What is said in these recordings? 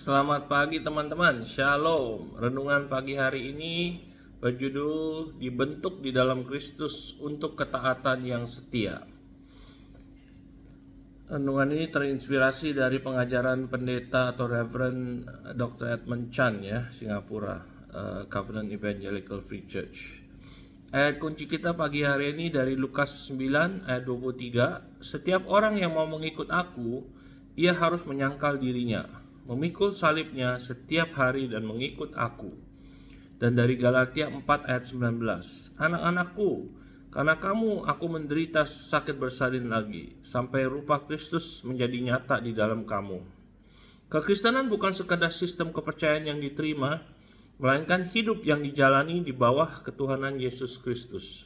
Selamat pagi teman-teman, Shalom. Renungan pagi hari ini berjudul Dibentuk di dalam Kristus untuk ketaatan yang setia. Renungan ini terinspirasi dari pengajaran pendeta atau Reverend Dr. Edmund Chan ya, Singapura, Covenant Evangelical Free Church. Ayat kunci kita pagi hari ini dari Lukas 9 ayat 23. Setiap orang yang mau mengikut aku, ia harus menyangkal dirinya, memikul salibnya setiap hari dan mengikut aku. Dan dari Galatia 4 ayat 19. Anak-anakku, karena aku menderita sakit bersalin lagi, sampai rupa Kristus menjadi nyata di dalam kamu. Kekristenan bukan sekadar sistem kepercayaan yang diterima, melainkan hidup yang dijalani di bawah ketuhanan Yesus Kristus.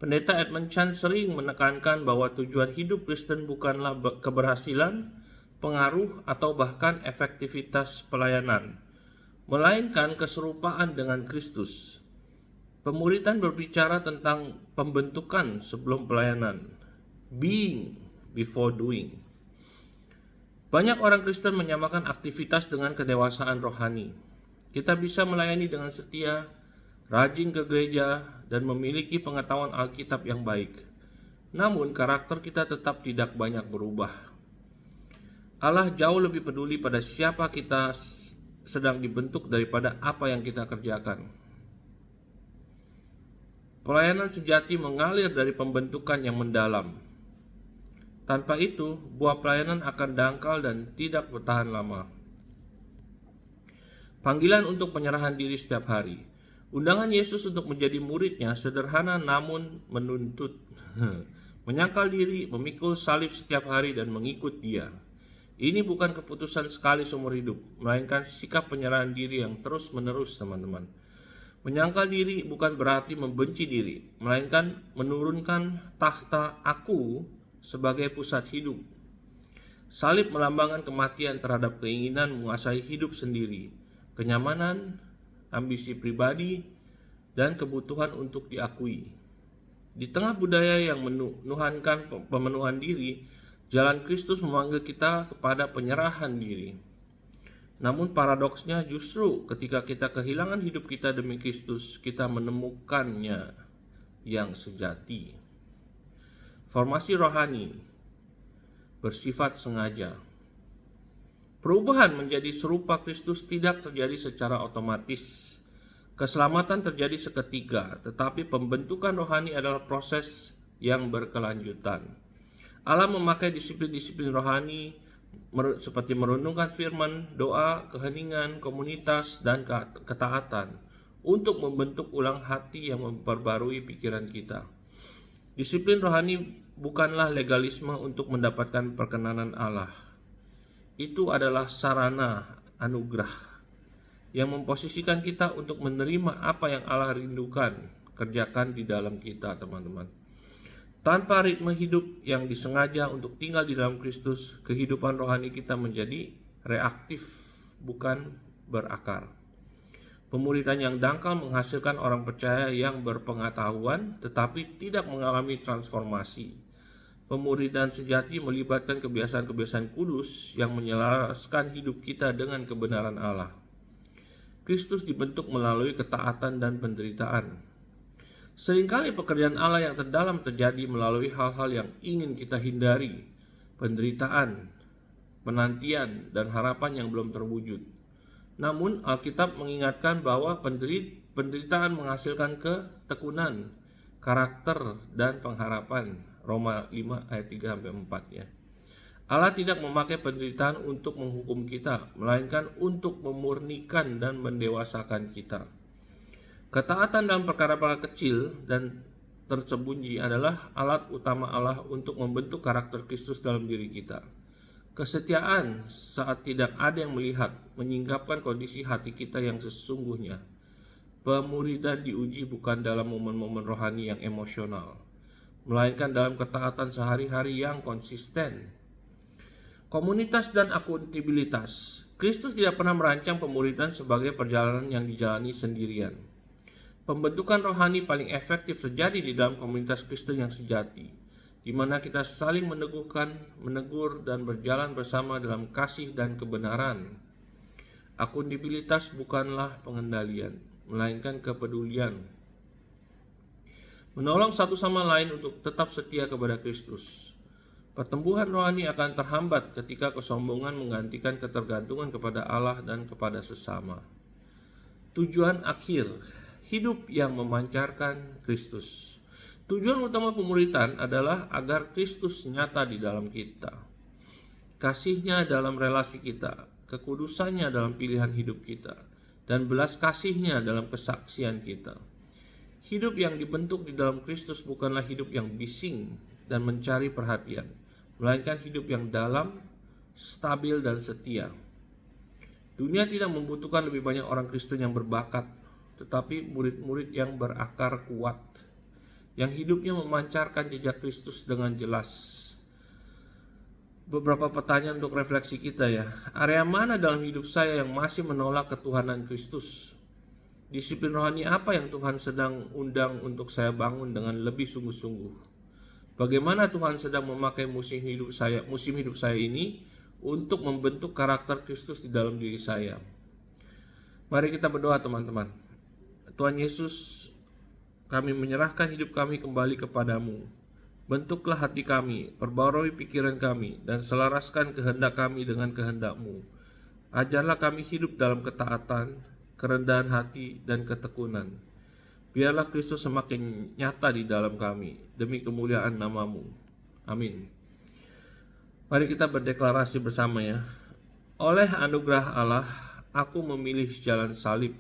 Pendeta Edmund Chan sering menekankan bahwa tujuan hidup Kristen bukanlah keberhasilan, pengaruh, atau bahkan efektivitas pelayanan, melainkan keserupaan dengan Kristus. Pemuridan berbicara tentang pembentukan sebelum pelayanan, being before doing. Banyak orang Kristen menyamakan aktivitas dengan kedewasaan rohani. Kita bisa melayani dengan setia, rajin ke gereja, dan memiliki pengetahuan Alkitab yang baik. Namun karakter kita tetap tidak banyak berubah. Allah jauh lebih peduli pada siapa kita sedang dibentuk daripada apa yang kita kerjakan. Pelayanan sejati mengalir dari pembentukan yang mendalam. Tanpa itu, buah pelayanan akan dangkal dan tidak bertahan lama. Panggilan untuk penyerahan diri setiap hari. Undangan Yesus untuk menjadi muridnya sederhana namun menuntut. Menyangkal diri, memikul salib setiap hari dan mengikut Dia. Ini bukan keputusan sekali seumur hidup, melainkan sikap penyerahan diri yang terus-menerus, teman-teman. Menyangkal diri bukan berarti membenci diri, melainkan menurunkan tahta aku sebagai pusat hidup. Salib melambangkan kematian terhadap keinginan menguasai hidup sendiri, kenyamanan, ambisi pribadi, dan kebutuhan untuk diakui. Di tengah budaya yang menuhankan pemenuhan diri, jalan Kristus memanggil kita kepada penyerahan diri. Namun paradoksnya justru ketika kita kehilangan hidup kita demi Kristus, kita menemukannya yang sejati. Formasi rohani bersifat sengaja. Perubahan menjadi serupa Kristus tidak terjadi secara otomatis. Keselamatan terjadi seketika, tetapi pembentukan rohani adalah proses yang berkelanjutan. Allah memakai disiplin-disiplin rohani seperti merenungkan firman, doa, keheningan, komunitas, dan ketaatan untuk membentuk ulang hati yang memperbarui pikiran kita. Disiplin rohani bukanlah legalisme untuk mendapatkan perkenanan Allah. Itu adalah sarana anugerah yang memposisikan kita untuk menerima apa yang Allah rindukan kerjakan di dalam kita, teman-teman. Tanpa ritme hidup yang disengaja untuk tinggal di dalam Kristus, kehidupan rohani kita menjadi reaktif, bukan berakar. Pemuridan yang dangkal menghasilkan orang percaya yang berpengetahuan tetapi tidak mengalami transformasi. Pemuridan sejati melibatkan kebiasaan-kebiasaan kudus yang menyelaraskan hidup kita dengan kebenaran Allah. Kristus dibentuk melalui ketaatan dan penderitaan. Seringkali pekerjaan Allah yang terdalam terjadi melalui hal-hal yang ingin kita hindari, penderitaan, penantian, dan harapan yang belum terwujud. Namun Alkitab mengingatkan bahwa penderitaan menghasilkan ketekunan, karakter, dan pengharapan. Roma 5 ayat 3-4 ya. Allah tidak memakai penderitaan untuk menghukum kita, melainkan untuk memurnikan dan mendewasakan kita. Ketaatan dalam perkara-perkara kecil dan tersembunyi adalah alat utama Allah untuk membentuk karakter Kristus dalam diri kita. Kesetiaan saat tidak ada yang melihat menyingkapkan kondisi hati kita yang sesungguhnya. Pemuridan diuji bukan dalam momen-momen rohani yang emosional, melainkan dalam ketaatan sehari-hari yang konsisten. Komunitas dan akuntabilitas. Kristus tidak pernah merancang pemuridan sebagai perjalanan yang dijalani sendirian. Pembentukan rohani paling efektif terjadi di dalam komunitas Kristen yang sejati. di mana kita saling meneguhkan, menegur, dan berjalan bersama dalam kasih dan kebenaran. Akuntabilitas bukanlah pengendalian, melainkan kepedulian. Menolong satu sama lain untuk tetap setia kepada Kristus. Pertumbuhan rohani akan terhambat ketika kesombongan menggantikan ketergantungan kepada Allah dan kepada sesama. Tujuan akhir, hidup yang memancarkan Kristus. Tujuan utama pemuritan adalah agar Kristus nyata di dalam kita. Kasih-Nya dalam relasi kita, kekudusannya dalam pilihan hidup kita, dan belas kasih-Nya dalam kesaksian kita. Hidup yang dibentuk di dalam Kristus bukanlah hidup yang bising dan mencari perhatian, melainkan hidup yang dalam, stabil, dan setia. Dunia tidak membutuhkan lebih banyak orang Kristen yang berbakat, tetapi murid-murid yang berakar kuat, yang hidupnya memancarkan jejak Kristus dengan jelas. Beberapa pertanyaan untuk refleksi kita ya. Area mana dalam hidup saya yang masih menolak ketuhanan Kristus? Disiplin rohani apa yang Tuhan sedang undang untuk saya bangun dengan lebih sungguh-sungguh? Bagaimana Tuhan sedang memakai musim hidup saya ini untuk membentuk karakter Kristus di dalam diri saya? Mari kita berdoa teman-teman. Tuhan Yesus, kami menyerahkan hidup kami kembali kepadamu. Bentuklah hati kami, perbarui pikiran kami, dan selaraskan kehendak kami dengan kehendak-Mu. Ajarlah kami hidup dalam ketaatan, kerendahan hati, dan ketekunan. Biarlah Kristus semakin nyata di dalam kami, demi kemuliaan nama-Mu. Amin. Mari kita berdeklarasi bersama ya. Oleh anugerah Allah, aku memilih jalan salib.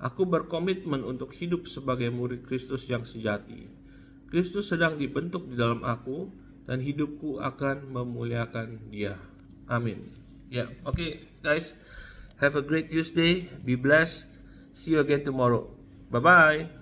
Aku berkomitmen untuk hidup sebagai murid Kristus yang sejati. Kristus sedang dibentuk di dalam aku, dan hidupku akan memuliakan Dia. Amin. Ya, oke, guys. Have a great Tuesday. Be blessed. See you again tomorrow. Bye-bye.